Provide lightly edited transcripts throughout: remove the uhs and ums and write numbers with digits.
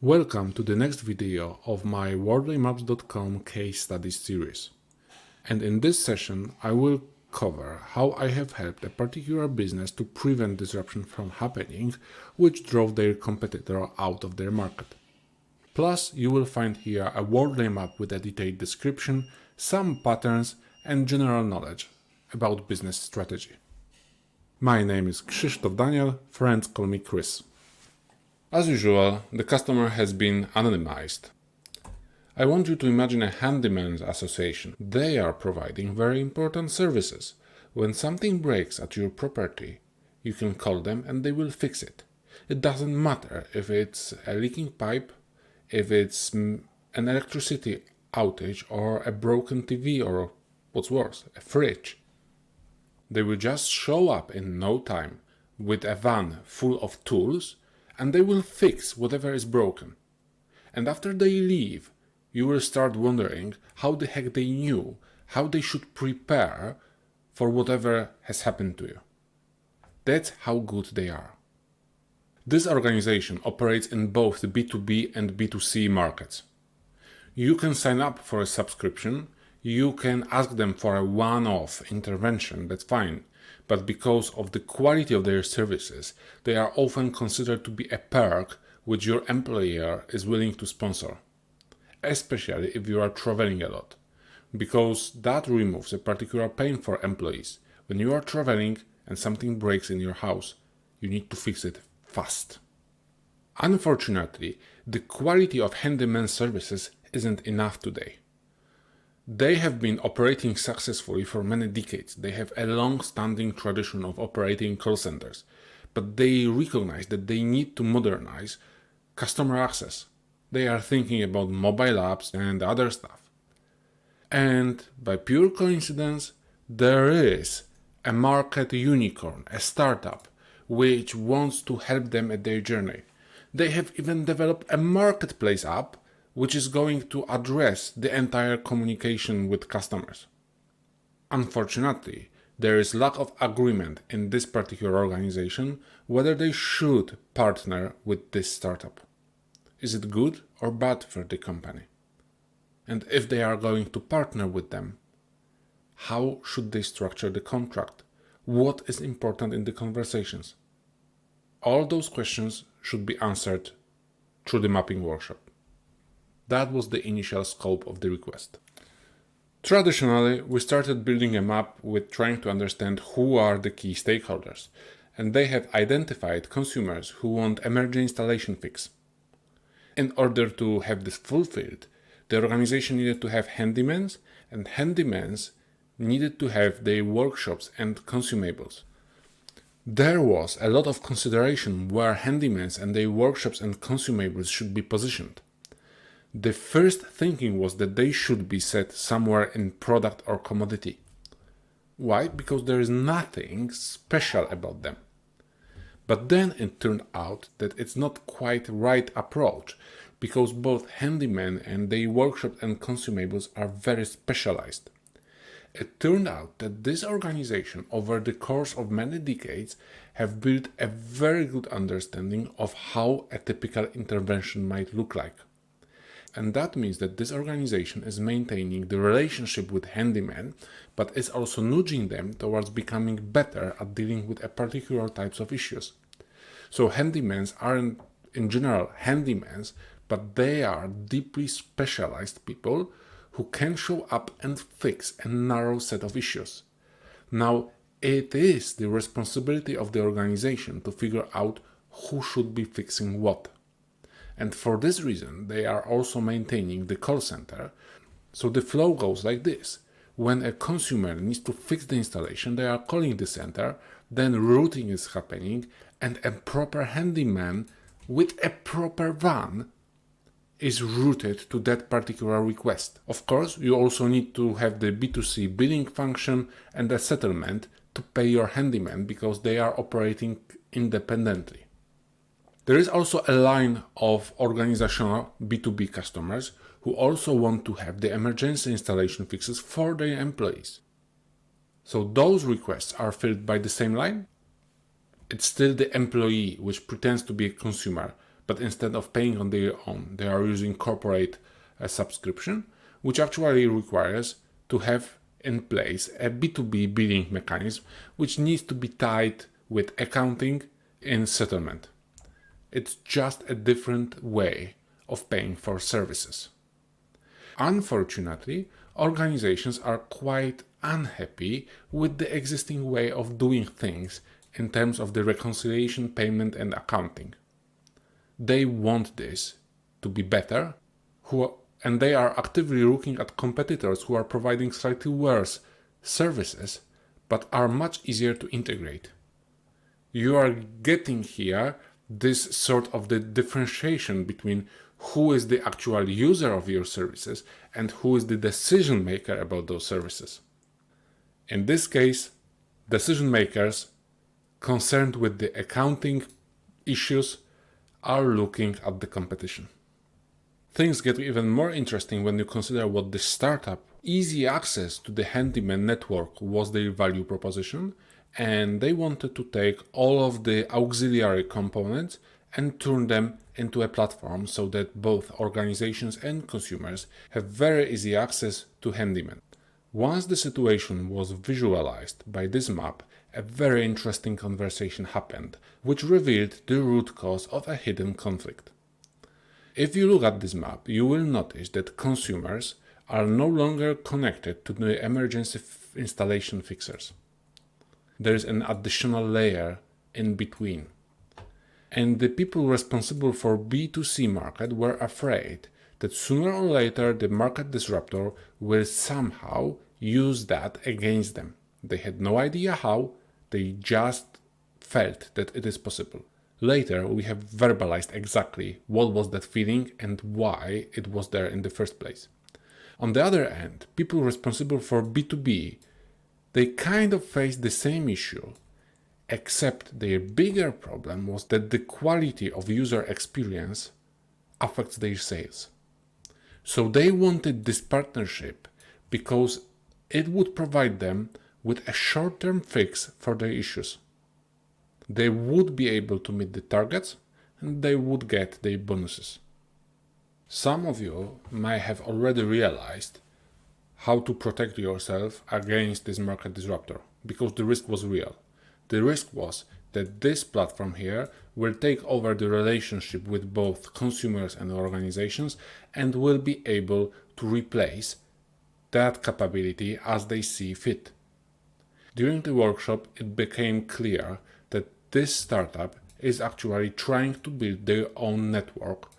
Welcome to the next video of my wardleymaps.com case studies series. And in this session, I will cover how I have helped a particular business to prevent disruption from happening, which drove their competitor out of their market. Plus, you will find here a Wardley map with a detailed description, some patterns, and general knowledge about business strategy. My name is Krzysztof Daniel, friends call me Chris. As usual, the customer has been anonymized. I want you to imagine a handyman's association. They are providing very important services. When something breaks at your property, you can call them and they will fix it. It doesn't matter if it's a leaking pipe, if it's an electricity outage or a broken TV or, what's worse, a fridge. They will just show up in no time with a van full of tools and they will fix whatever is broken. And after they leave, you will start wondering how the heck they knew how they should prepare for whatever has happened to you. That's how good they are. This organization operates in both the B2B and B2C markets. You can sign up for a subscription, you can ask them for a one-off intervention, that's fine. But because of the quality of their services, they are often considered to be a perk which your employer is willing to sponsor, especially if you are traveling a lot, because that removes a particular pain for employees. When you are traveling and something breaks in your house, you need to fix it fast. Unfortunately, the quality of handyman services isn't enough today. They have been operating successfully for many decades. They have a long-standing tradition of operating call centers, but they recognize that they need to modernize customer access. They are thinking about mobile apps and other stuff. And by pure coincidence, there is a market unicorn, a startup, which wants to help them at their journey. They have even developed a marketplace app which is going to address the entire communication with customers. Unfortunately, there is lack of agreement in this particular organization whether they should partner with this startup. Is it good or bad for the company? And if they are going to partner with them, how should they structure the contract? What is important in the conversations? All those questions should be answered through the mapping workshop. That was the initial scope of the request. Traditionally, we started building a map with trying to understand who are the key stakeholders, and they have identified consumers who want emergency installation fix. In order to have this fulfilled, the organization needed to have handymans, and handymans needed to have their workshops and consumables. There was a lot of consideration where handymans and their workshops and consumables should be positioned. The first thinking was that they should be set somewhere in product or commodity. Why? Because there is nothing special about them. But then it turned out that it's not quite the right approach, because both handymen and their workshop and consumables are very specialized. It turned out that this organization, over the course of many decades, have built a very good understanding of how a typical intervention might look like. And that means that this organization is maintaining the relationship with handymen, but is also nudging them towards becoming better at dealing with a particular types of issues. So handymans aren't in general handymans, but they are deeply specialized people who can show up and fix a narrow set of issues. Now, it is the responsibility of the organization to figure out who should be fixing what. And for this reason, they are also maintaining the call center. So the flow goes like this. When a consumer needs to fix the installation, they are calling the center, then routing is happening, and a proper handyman with a proper van is routed to that particular request. Of course, you also need to have the B2C billing function and a settlement to pay your handyman because they are operating independently. There is also a line of organizational B2B customers who also want to have the emergency installation fixes for their employees. So those requests are filled by the same line. It's still the employee which pretends to be a consumer, but instead of paying on their own, they are using corporate subscription, which actually requires to have in place a B2B billing mechanism, which needs to be tied with accounting and settlement. It's just a different way of paying for services. Unfortunately, organizations are quite unhappy with the existing way of doing things in terms of the reconciliation, payment, and accounting. They want this to be better, and they are actively looking at competitors who are providing slightly worse services, but are much easier to integrate. You are getting here this sort of the differentiation between who is the actual user of your services and who is the decision maker about those services. In this case, decision makers concerned with the accounting issues are looking at the competition. Things get even more interesting when you consider what the startup easy access to the handyman network was their value proposition, and they wanted to take all of the auxiliary components and turn them into a platform so that both organizations and consumers have very easy access to handyman. Once the situation was visualized by this map, a very interesting conversation happened, which revealed the root cause of a hidden conflict. If you look at this map, you will notice that consumers are no longer connected to the emergency installation fixers. There is an additional layer in between. And the people responsible for B2C market were afraid that sooner or later the market disruptor will somehow use that against them. They had no idea how, they just felt that it is possible. Later, we have verbalized exactly what was that feeling and why it was there in the first place. On the other hand, people responsible for B2B, they kind of faced the same issue, except their bigger problem was that the quality of user experience affects their sales. So they wanted this partnership because it would provide them with a short-term fix for their issues. They would be able to meet the targets and they would get their bonuses. Some of you may have already realized how to protect yourself against this market disruptor because the risk was real. The risk was that this platform here will take over the relationship with both consumers and organizations and will be able to replace that capability as they see fit. During the workshop, it became clear that this startup is actually trying to build their own network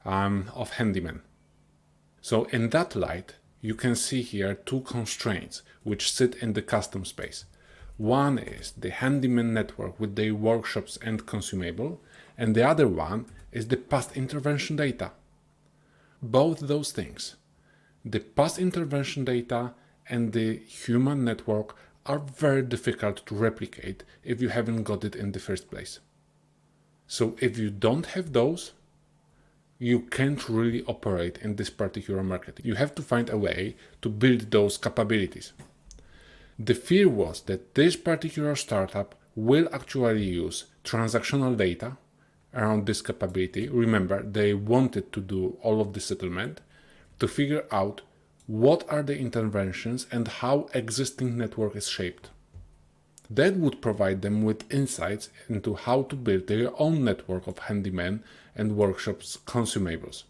of handymen. So in that light, you can see here two constraints which sit in the custom space. One is the handyman network with their workshops and consumable, and the other one is the past intervention data. Both those things, the past intervention data and the human network, are very difficult to replicate if you haven't got it in the first place. So if you don't have those, you can't really operate in this particular market. You have to find a way to build those capabilities. The fear was that this particular startup will actually use transactional data around this capability. Remember, they wanted to do all of the settlement to figure out what are the interventions and how existing network is shaped. That would provide them with insights into how to build their own network of handymen and workshops consumables.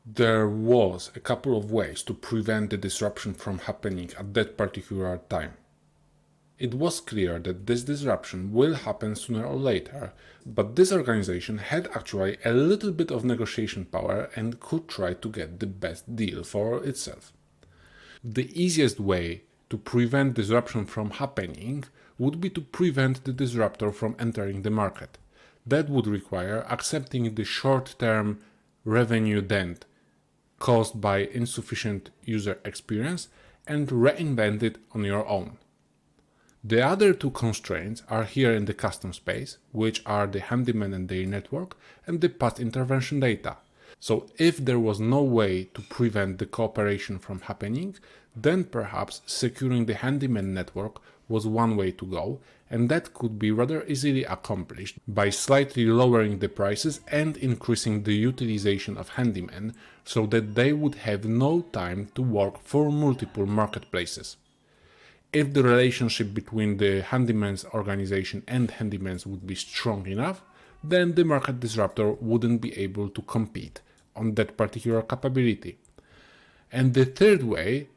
There was a couple of ways to prevent the disruption from happening at that particular time. It was clear that this disruption will happen sooner or later, but this organization had actually a little bit of negotiation power and could try to get the best deal for itself. The easiest way to prevent disruption from happening would be to prevent the disruptor from entering the market. That would require accepting the short-term revenue dent caused by insufficient user experience and reinvent it on your own. The other two constraints are here in the custom space, which are the handyman and their network and the past intervention data. So if there was no way to prevent the cooperation from happening, then perhaps securing the handyman network was one way to go, and that could be rather easily accomplished by slightly lowering the prices and increasing the utilization of handymen so that they would have no time to work for multiple marketplaces. If the relationship between the handyman's organization and handymans would be strong enough, then the market disruptor wouldn't be able to compete on that particular capability. And the third way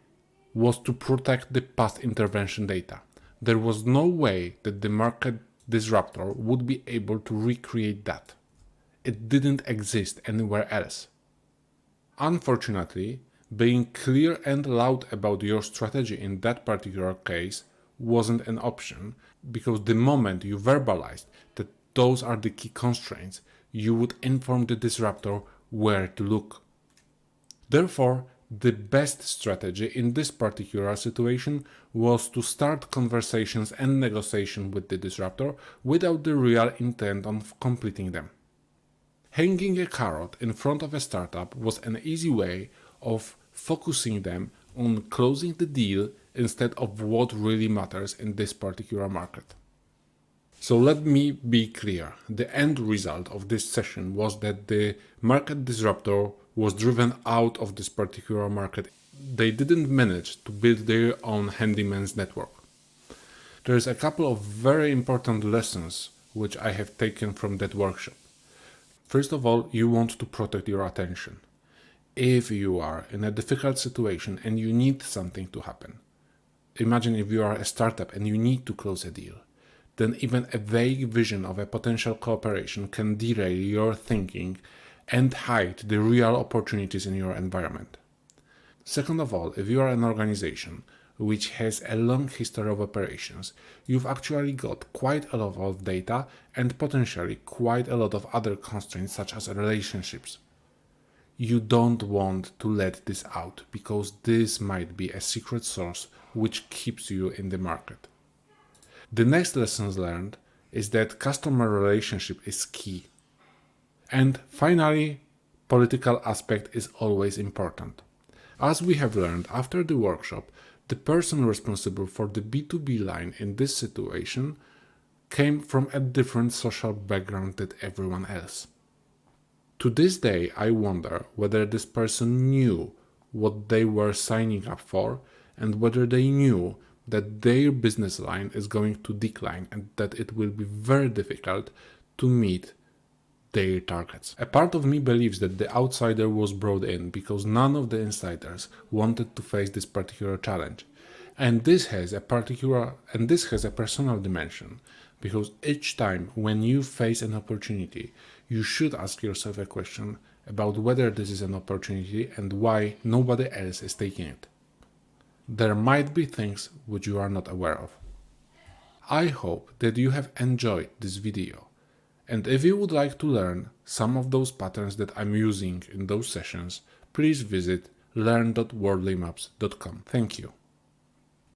was to protect the past intervention data. There was no way that the market disruptor would be able to recreate that. It didn't exist anywhere else. Unfortunately, being clear and loud about your strategy in that particular case wasn't an option, because the moment you verbalized that those are the key constraints, you would inform the disruptor where to look. Therefore, the best strategy in this particular situation was to start conversations and negotiation with the disruptor without the real intent of completing them. Hanging a carrot in front of a startup was an easy way of focusing them on closing the deal instead of what really matters in this particular market. So let me be clear, the end result of this session was that the market disruptor was driven out of this particular market. They didn't manage to build their own handyman's network. There's a couple of very important lessons which I have taken from that workshop. First of all, you want to protect your attention. If you are in a difficult situation and you need something to happen, imagine if you are a startup and you need to close a deal, then even a vague vision of a potential cooperation can derail your thinking and hide the real opportunities in your environment. Second of all, if you are an organization which has a long history of operations, you've actually got quite a lot of data and potentially quite a lot of other constraints such as relationships. You don't want to let this out, because this might be a secret source which keeps you in the market. The next lessons learned is that customer relationship is key. And finally, political aspect is always important. As we have learned after the workshop, the person responsible for the B2B line in this situation came from a different social background than everyone else. To this day, I wonder whether this person knew what they were signing up for and whether they knew that their business line is going to decline and that it will be very difficult to meet their targets. A part of me believes that the outsider was brought in because none of the insiders wanted to face this particular challenge. And this has a personal dimension, because each time when you face an opportunity, you should ask yourself a question about whether this is an opportunity and why nobody else is taking it. There might be things which you are not aware of. I hope that you have enjoyed this video. And if you would like to learn some of those patterns that I'm using in those sessions, please visit learn.wardleymaps.com. Thank you.